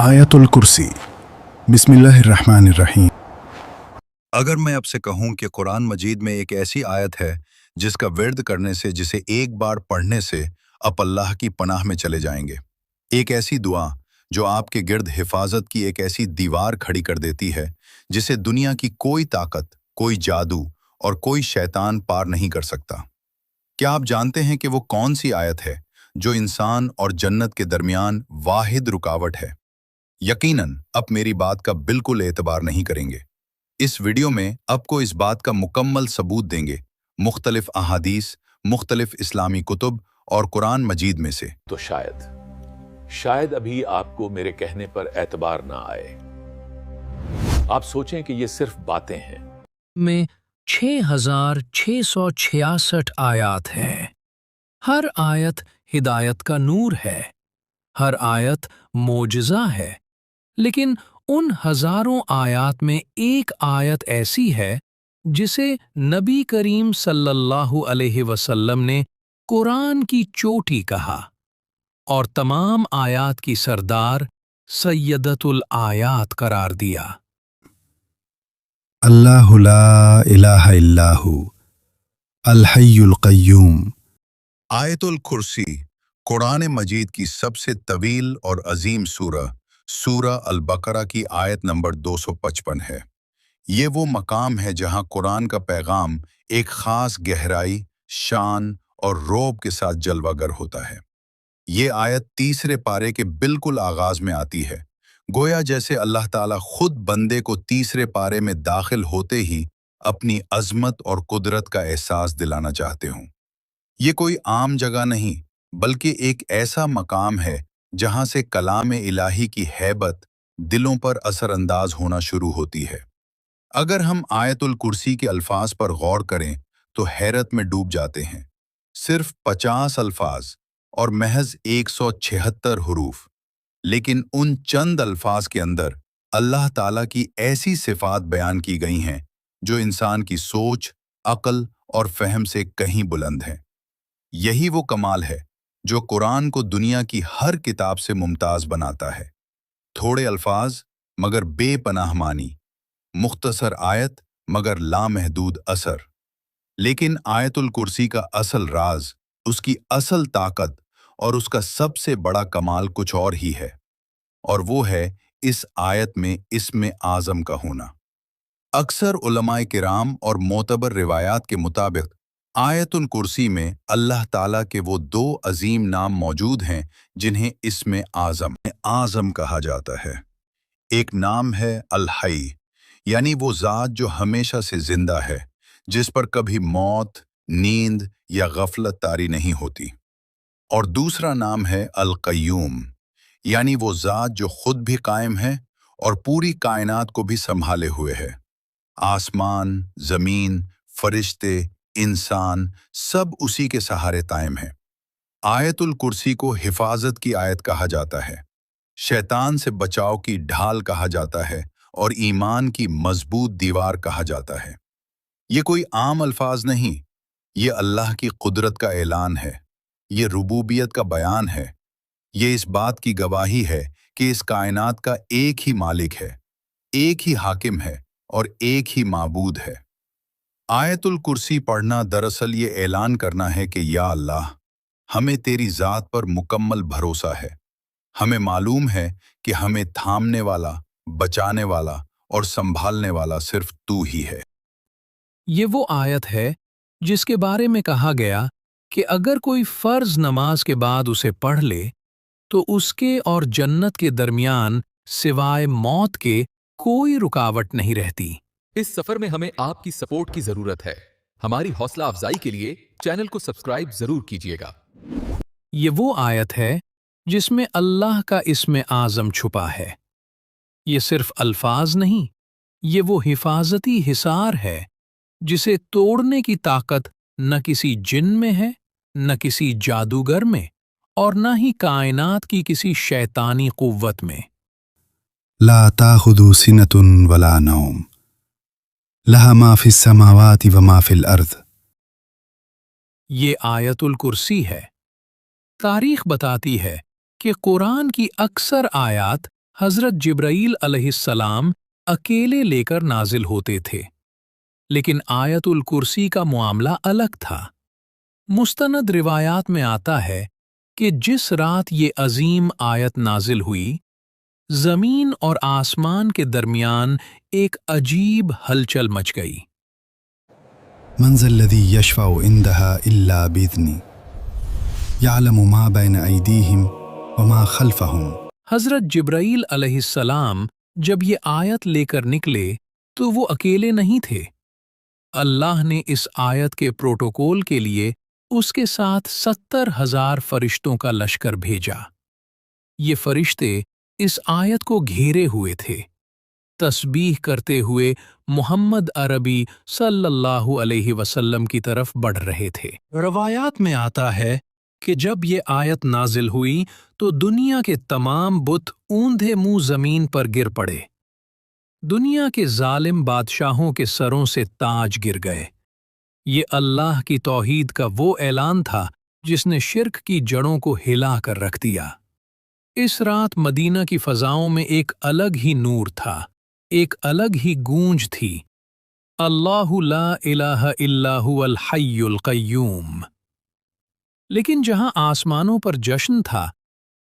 आयतुल कुर्सी बिस्मिल्लाहिर्रहमानिर्रहीम। अगर मैं आपसे कहूं कि कुरान मजीद में एक ऐसी आयत है जिसका विर्द करने से, जिसे एक बार पढ़ने से आप अल्लाह की पनाह में चले जाएंगे, एक ऐसी दुआ जो आपके गिर्द हिफाजत की एक ऐसी दीवार खड़ी कर देती है जिसे दुनिया की कोई ताकत, कोई जादू और कोई शैतान पार नहीं कर सकता। क्या आप जानते हैं कि वो कौन सी आयत है जो इंसान और जन्नत के दरमियान वाहिद रुकावट है? यकीनन आप मेरी बात का बिल्कुल एतबार नहीं करेंगे। इस वीडियो में आपको इस बात का मुकम्मल सबूत देंगे, मुख्तलिफ अहादीस, मुख्तलिफ इस्लामी कुतुब और कुरान मजीद में से। तो शायद अभी आपको मेरे कहने पर एतबार ना आए। आप सोचें कि ये सिर्फ बातें हैं। में 6666 आयात हैं। हर आयत हिदायत का नूर है, हर आयत मोजज़ा है। लेकिन उन हजारों आयात में एक आयत ऐसी है जिसे नबी करीम सल्लल्लाहु अलैहि वसल्लम ने कुरान की चोटी कहा और तमाम आयात की सरदार सैयदतुल आयात करार दिया। अल्लाहु ला इलाहा इल्लाहु अल हय्युल क़य्यूम। आयतुल कुर्सी कुरान मजीद की सबसे तवील और अजीम सूरह अल बकरा की आयत नंबर 255 है। ये वो मकाम है जहां कुरान का पैगाम एक खास गहराई, शान और रौब के साथ जलवागर होता है। ये आयत तीसरे पारे के बिल्कुल आगाज में आती है, गोया जैसे अल्लाह ताला खुद बंदे को तीसरे पारे में दाखिल होते ही अपनी अजमत और कुदरत का एहसास दिलाना चाहते हों। ये कोई आम जगह नहीं, बल्कि एक ऐसा मकाम है जहां से कलाम इलाही की हैबत दिलों पर असरअंदाज होना शुरू होती है। अगर हम आयतुल कुर्सी के अल्फाज पर गौर करें तो हैरत में डूब जाते हैं। सिर्फ 50 अल्फाज और महज 176 हुरूफ, लेकिन उन चंद अल्फाज के अंदर अल्लाह ताला की ऐसी सिफात बयान की गई हैं जो इंसान की सोच, अक्ल और फहम से कहीं बुलंद हैं। यही वो कमाल है जो कुरान को दुनिया की हर किताब से मुमताज बनाता है। थोड़े अल्फाज मगर बेपनाह मानी, मुख्तसर आयत मगर लामहदूद असर। लेकिन आयतुल कुर्सी का असल राज, उसकी असल ताकत और उसका सबसे बड़ा कमाल कुछ और ही है, और वो है इस आयत में इस्म आज़म का होना। अक्सर उलमाए किराम और मोतबर रिवायात के मुताबिक आयतुल कुर्सी में अल्लाह ताला के वो दो अजीम नाम मौजूद हैं जिन्हें इस्म आज़म कहा जाता है। एक नाम है अल हई, यानी वो ज़ात जो हमेशा से जिंदा है, जिस पर कभी मौत, नींद या गफलत तारी नहीं होती। और दूसरा नाम है अल क़य्यूम, यानी वो ज़ात जो खुद भी कायम है और पूरी कायनात को भी संभाले हुए है। आसमान, ज़मीन, फरिश्ते, इंसान सब उसी के सहारे कायम है। आयतुल कुर्सी को हिफाजत की आयत कहा जाता है, शैतान से बचाव की ढाल कहा जाता है और ईमान की मजबूत दीवार कहा जाता है। ये कोई आम अल्फाज नहीं, ये अल्लाह की कुदरत का ऐलान है, ये रुबूबियत का बयान है, ये इस बात की गवाही है कि इस कायनात का एक ही मालिक है, एक ही हाकिम है और एक ही माबूद है। आयतुल कुर्सी पढ़ना दरअसल ये ऐलान करना है कि या अल्लाह, हमें तेरी ज़ात पर मुकम्मल भरोसा है। हमें मालूम है कि हमें थामने वाला, बचाने वाला और संभालने वाला सिर्फ तू ही है। ये वो आयत है जिसके बारे में कहा गया कि अगर कोई फर्ज नमाज के बाद उसे पढ़ ले तो उसके और जन्नत के दरमियान सिवाय मौत के कोई रुकावट नहीं रहती। इस सफर में हमें आपकी सपोर्ट की जरूरत है। हमारी हौसला अफजाई के लिए चैनल को सब्सक्राइब जरूर कीजिएगा। ये वो आयत है जिसमें अल्लाह का इस्म आज़म छुपा है। ये सिर्फ अल्फाज नहीं, ये वो हिफाजती हिसार है जिसे तोड़ने की ताकत न किसी जिन में है, न किसी जादूगर में, और न ही कायनात की किसी शैतानी कुव्वत में। ला ताखुदु सिनतुन वला नौम लहा मा फिस समावाति व मा फिल अर्द। ये आयतुल कुर्सी है। तारीख बताती है कि कुरान की अक्सर आयात हजरत जिब्राईल अलैहिस्सलाम अकेले लेकर नाजिल होते थे, लेकिन आयतुल कुर्सी का मामला अलग था। मुस्तनद रिवायात में आता है कि जिस रात ये अजीम आयत नाजिल हुई, जमीन और आसमान के दरमियान एक अजीब हलचल मच गई। من ذا الذي يشفع عندها إلا بإذنه يعلم ما بين أيديهم وما خلفهم। हजरत जिब्राईल अलैहिस्सलाम जब ये आयत लेकर निकले तो वो अकेले नहीं थे। अल्लाह ने इस आयत के प्रोटोकॉल के लिए उसके साथ 70,000 फरिश्तों का लश्कर भेजा। ये फरिश्ते इस आयत को घेरे हुए थे, तस्बीह करते हुए मोहम्मद अरबी सल्लल्लाहु अलैहि वसल्लम की तरफ बढ़ रहे थे। रवायात में आता है कि जब ये आयत नाजिल हुई तो दुनिया के तमाम बुत ऊंधे मुंह जमीन पर गिर पड़े। दुनिया के जालिम बादशाहों के सरों से ताज गिर गए। ये अल्लाह की तौहीद का वो ऐलान था जिसने शिर्क की जड़ों को हिला कर रख दिया। इस रात मदीना की फजाओं में एक अलग ही नूर था, एक अलग ही गूंज थी, अल्लाहु ला इलाहा इल्ला हुवल हय्युल क़य्यूम। लेकिन जहां आसमानों पर जश्न था,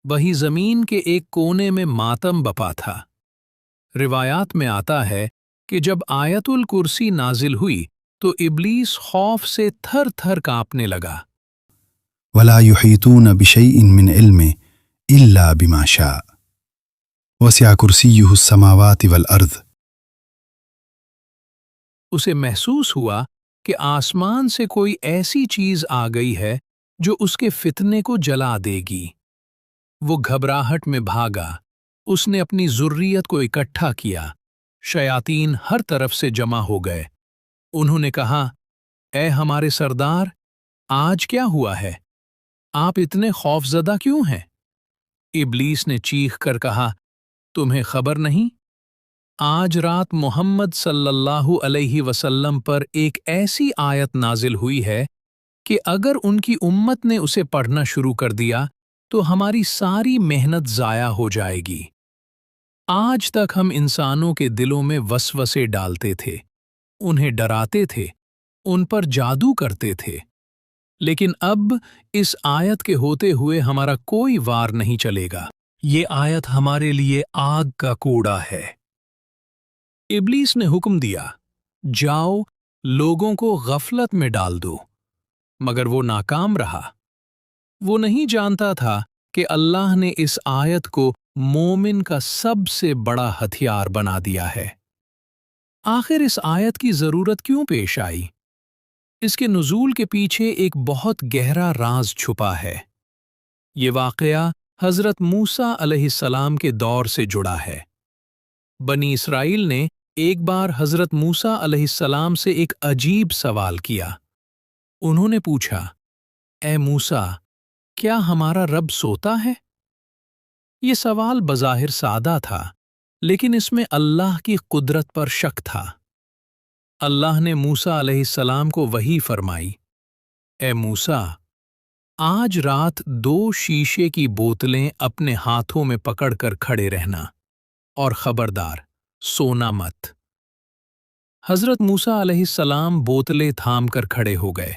वहीं जमीन के एक कोने में मातम बपा था। रिवायात में आता है कि जब आयतुल कुर्सी नाजिल हुई तो इब्लीस खौफ से थर थर कांपने लगा। वला युहीतून बिशैइन मिन इल्मिहि इल्ला बिमा शाअ वसिअ कुर्सियुहु अस्समावाति वल अर्द। उसे महसूस हुआ कि आसमान से कोई ऐसी चीज आ गई है जो उसके फितने को जला देगी। वो घबराहट में भागा, उसने अपनी ज़ुर्रियत को इकट्ठा किया। शयातीन हर तरफ से जमा हो गए। उन्होंने कहा, ए हमारे सरदार, आज क्या हुआ है? आप इतने खौफजदा क्यों हैं? इब्लीस ने चीख कर कहा, तुम्हें खबर नहीं? आज रात मोहम्मद सल्लल्लाहु अलैहि वसल्लम पर एक ऐसी आयत नाजिल हुई है कि अगर उनकी उम्मत ने उसे पढ़ना शुरू कर दिया तो हमारी सारी मेहनत ज़ाया हो जाएगी। आज तक हम इंसानों के दिलों में वसवसे डालते थे, उन्हें डराते थे, उन पर जादू करते थे, लेकिन अब इस आयत के होते हुए हमारा कोई वार नहीं चलेगा। ये आयत हमारे लिए आग का कूड़ा है। इब्लीस ने हुक्म दिया, जाओ लोगों को गफलत में डाल दो, मगर वो नाकाम रहा। वो नहीं जानता था कि अल्लाह ने इस आयत को मोमिन का सबसे बड़ा हथियार बना दिया है। आखिर इस आयत की ज़रूरत क्यों पेश आई? इसके नुज़ूल के पीछे एक बहुत गहरा राज छुपा है। ये वाक़या हज़रत मूसा अलैहिस्सलाम के दौर से जुड़ा है। बनी इसराइल ने एक बार हज़रत मूसा अलैहिस्सलाम से एक अजीब सवाल किया। उन्होंने पूछा, ए मूसा, क्या हमारा रब सोता है? ये सवाल बज़ाहिर सादा था, लेकिन इसमें अल्लाह की कुदरत पर शक था। अल्लाह ने मूसा अलैहिस्सलाम को वही फरमाई, ए मूसा, आज रात 2 शीशे की बोतलें अपने हाथों में पकड़कर खड़े रहना, और खबरदार, सोना मत। हज़रत मूसा अलैहिस्सलाम बोतलें थाम कर खड़े हो गए।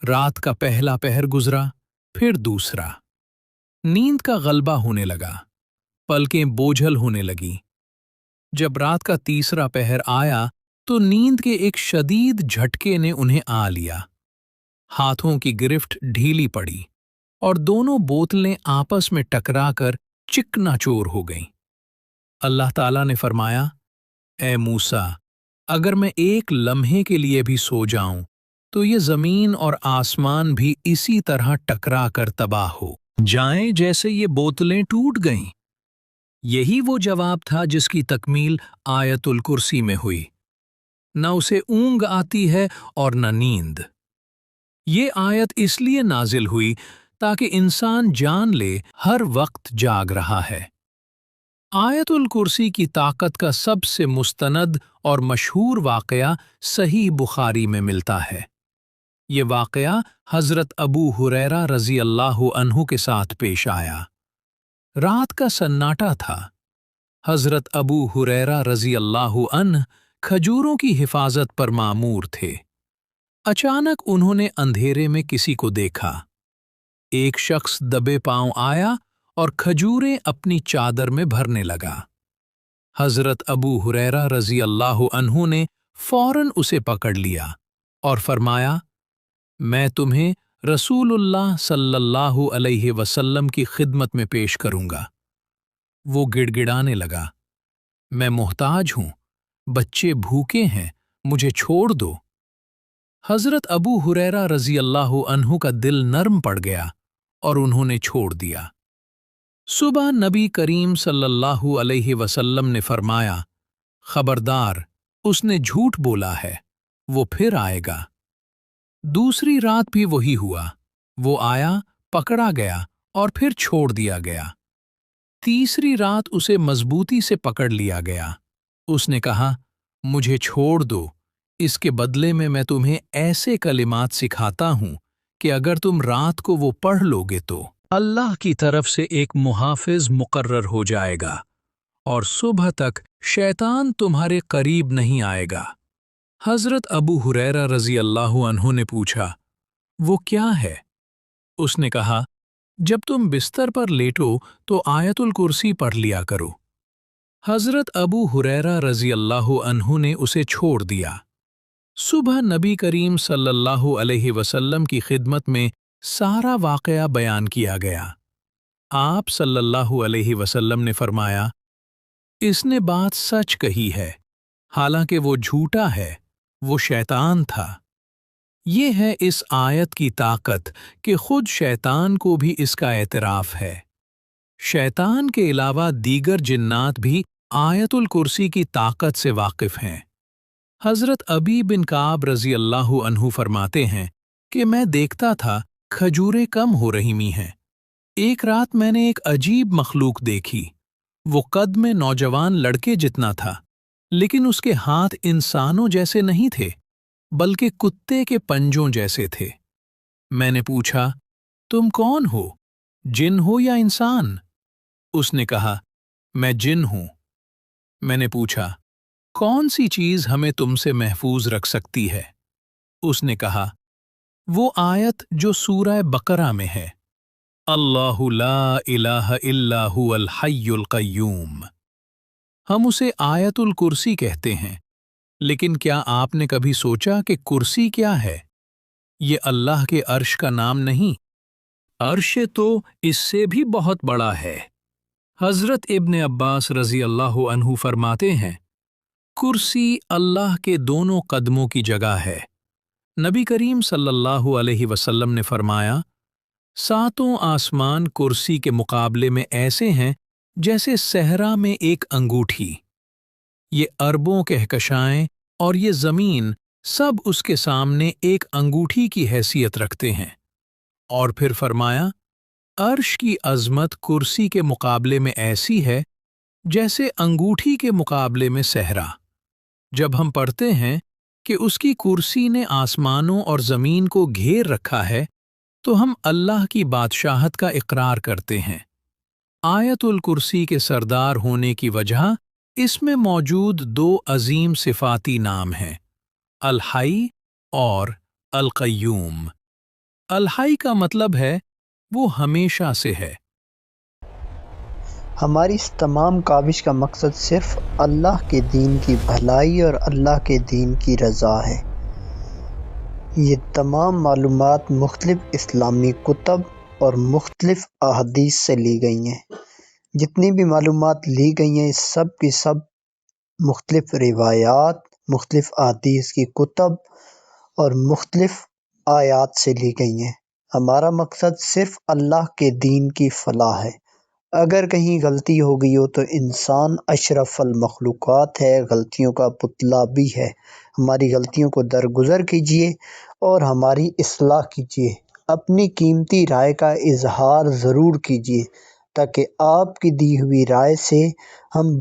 रात का पहला पहर गुजरा, फिर दूसरा। नींद का गलबा होने लगा, पलकें बोझल होने लगीं। जब रात का तीसरा पहर आया तो नींद के एक शदीद झटके ने उन्हें आ लिया। हाथों की गिरफ्त ढीली पड़ी और दोनों बोतलें आपस में टकराकर चिकनाचूर हो गईं। अल्लाह ताला ने फरमाया, ए मूसा, अगर मैं एक लम्हे के लिए भी सो जाऊं तो ये जमीन और आसमान भी इसी तरह टकरा कर तबाह हो जाएं जैसे ये बोतलें टूट गईं। यही वो जवाब था जिसकी तकमील आयतुल कुर्सी में हुई। न उसे ऊंग आती है और न नींद। ये आयत इसलिए नाजिल हुई ताकि इंसान जान ले हर वक्त जाग रहा है। आयतुल कुर्सी की ताकत का सबसे मुस्तनद और मशहूर वाक़या सही बुखारी में मिलता है। ये वाक़या हज़रत अबू हुरैरा रज़ी अल्लाहु अन्हु के साथ पेश आया। रात का सन्नाटा था, हजरत अबू हुरैरा रजी अल्लाह अन्ह खजूरों की हिफाजत पर मामूर थे। अचानक उन्होंने अंधेरे में किसी को देखा। एक शख्स दबे पांव आया और खजूरें अपनी चादर में भरने लगा। हजरत अबू हुरैरा रजी अल्लाह अन्हु ने फौरन उसे पकड़ लिया और फरमाया, मैं तुम्हें रसूलुल्लाह सल्लल्लाहु अलैहि वसल्लम की खिदमत में पेश करूंगा। वो गिड़गिड़ाने लगा, मैं मोहताज हूं, बच्चे भूखे हैं, मुझे छोड़ दो। हजरत अबू हुरैरा रजी अल्लाह अन्हु का दिल नर्म पड़ गया और उन्होंने छोड़ दिया। सुबह नबी करीम सल्लल्लाहु अलैहि वसल्लम ने फरमाया, खबरदार, उसने झूठ बोला है, वो फिर आएगा। दूसरी रात भी वही हुआ, वो आया, पकड़ा गया और फिर छोड़ दिया गया। तीसरी रात उसे मजबूती से पकड़ लिया गया। उसने कहा, मुझे छोड़ दो, इसके बदले में मैं तुम्हें ऐसे कलिमात सिखाता हूं कि अगर तुम रात को वो पढ़ लोगे तो अल्लाह की तरफ से एक मुहाफिज मुकर्रर हो जाएगा और सुबह तक शैतान तुम्हारे करीब नहीं आएगा। हजरत अबू हुरैरा रजी अल्लाह अन्हु ने पूछा, वो क्या है? उसने कहा, जब तुम बिस्तर पर लेटो तो आयतुल कुर्सी पढ़ लिया करो। हजरत अबू हुरैरा रजी अल्लाह अन्हु ने उसे छोड़ दिया। सुबह नबी करीम सल्लल्लाहु अलैहि वसल्लम की खिदमत में सारा वाक़या बयान किया गया। आप सल्लल्लाहु अलैहि वसल्लम ने फरमाया, इसने बात सच कही है, हालांकि वो झूठा है, वो शैतान था। ये है इस आयत की ताकत कि खुद शैतान को भी इसका एतराफ़ है। शैतान के अलावा दीगर जिन्नात भी आयतुल कुर्सी की ताकत से वाकिफ़ हैं। हज़रत अबी बिन काब रज़ी अल्लाह अन्हु फरमाते हैं कि मैं देखता था खजूरें कम हो रही हैं। एक रात मैंने एक अजीब मखलूक देखी। वो कद में नौजवान लड़के जितना था, लेकिन उसके हाथ इंसानों जैसे नहीं थे, बल्कि कुत्ते के पंजों जैसे थे। मैंने पूछा, तुम कौन हो, जिन हो या इंसान? उसने कहा, मैं जिन हूं। मैंने पूछा, कौन सी चीज हमें तुमसे महफूज रख सकती है? उसने कहा, वो आयत जो सूरह बकरा में है, अल्लाहु ला इलाहा इल्ला हुवल हय्युल क़य्यूम। हम उसे आयतुल कुर्सी कहते हैं, लेकिन क्या आपने कभी सोचा कि कुर्सी क्या है? ये अल्लाह के अर्श का नाम नहीं, अर्श तो इससे भी बहुत बड़ा है। हज़रत इब्न अब्बास रज़ी अल्लाह अन्हु फरमाते हैं, कुर्सी अल्लाह के दोनों कदमों की जगह है। नबी करीम सल्लल्लाहु अलैहि वसल्लम ने फरमाया, सातों आसमान कुर्सी के मुकाबले में ऐसे हैं जैसे सहरा में एक अंगूठी। ये अरबों कहकशाएं और ये ज़मीन सब उसके सामने एक अंगूठी की हैसियत रखते हैं। और फिर फरमाया, अर्श की अज़मत कुर्सी के मुकाबले में ऐसी है जैसे अंगूठी के मुकाबले में सहरा। जब हम पढ़ते हैं कि उसकी कुर्सी ने आसमानों और ज़मीन को घेर रखा है, तो हम अल्लाह की बादशाहत का इकरार करते हैं। आयतुल कुर्सी के सरदार होने की वजह इसमें मौजूद दो अजीम सिफाती नाम हैं, अल हई और अल क़य्यूम। अल हई का मतलब है वो हमेशा से है। हमारी इस तमाम काविश का मकसद सिर्फ अल्लाह के दीन की भलाई और अल्लाह के दीन की रज़ा है। ये तमाम मालूमात मुख्तलिफ इस्लामी कुतब और मुख्तलिफ अहादीस से ली गई हैं। जितनी भी मालूमात ली गई हैं, सब की सब मुख्तलिफ रिवायात, मुख्तलिफ अहादीस की कुतब और मुख्तलिफ आयात से ली गई हैं। हमारा मकसद सिर्फ अल्लाह के दीन की फलाह है। अगर कहीं गलती हो गई हो तो इंसान अशरफुल मखलूक़ात है, गलतियों का पुतला भी है। हमारी गलतियों को दरगुजर कीजिए और हमारी इस्लाह कीजिए। अपनी कीमती राय का इजहार ज़रूर कीजिए ताकि आपकी दी हुई राय से हम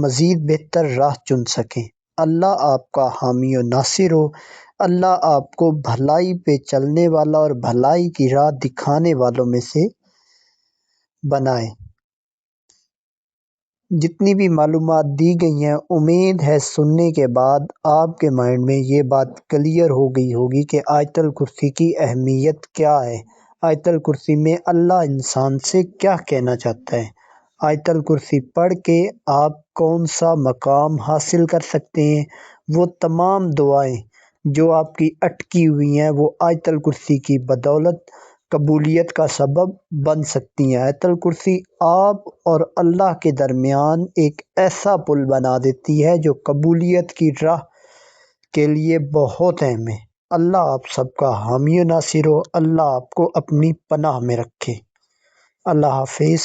मज़ीद बेहतर राह चुन सकें। अल्लाह आपका हामी और नासिर हो। अल्लाह आपको भलाई पे चलने वाला और भलाई की राह दिखाने वालों में से बनाए। جتنی بھی معلومات دی گئی ہیں، امید ہے سننے کے بعد آپ کے مائنڈ میں یہ بات کلیئر ہو گئی ہوگی کہ آیت الکرسی کی اہمیت کیا ہے، آیت الکرسی میں اللہ انسان سے کیا کہنا چاہتا ہے، آیت الکرسی پڑھ کے آپ کون سا مقام حاصل کر سکتے ہیں، وہ تمام دعائیں جو آپ کی اٹکی ہوئی ہیں وہ آیت الکرسی کی بدولت قبولیت کا سبب بن سکتی ہیں۔ آیت الکرسی آپ اور اللہ کے درمیان ایک ایسا پل بنا دیتی ہے جو قبولیت کی راہ کے لیے بہت اہم ہے۔ اللہ آپ سب کا حامی و ناصر ہو، اللہ آپ کو اپنی پناہ میں رکھے۔ اللہ حافظ۔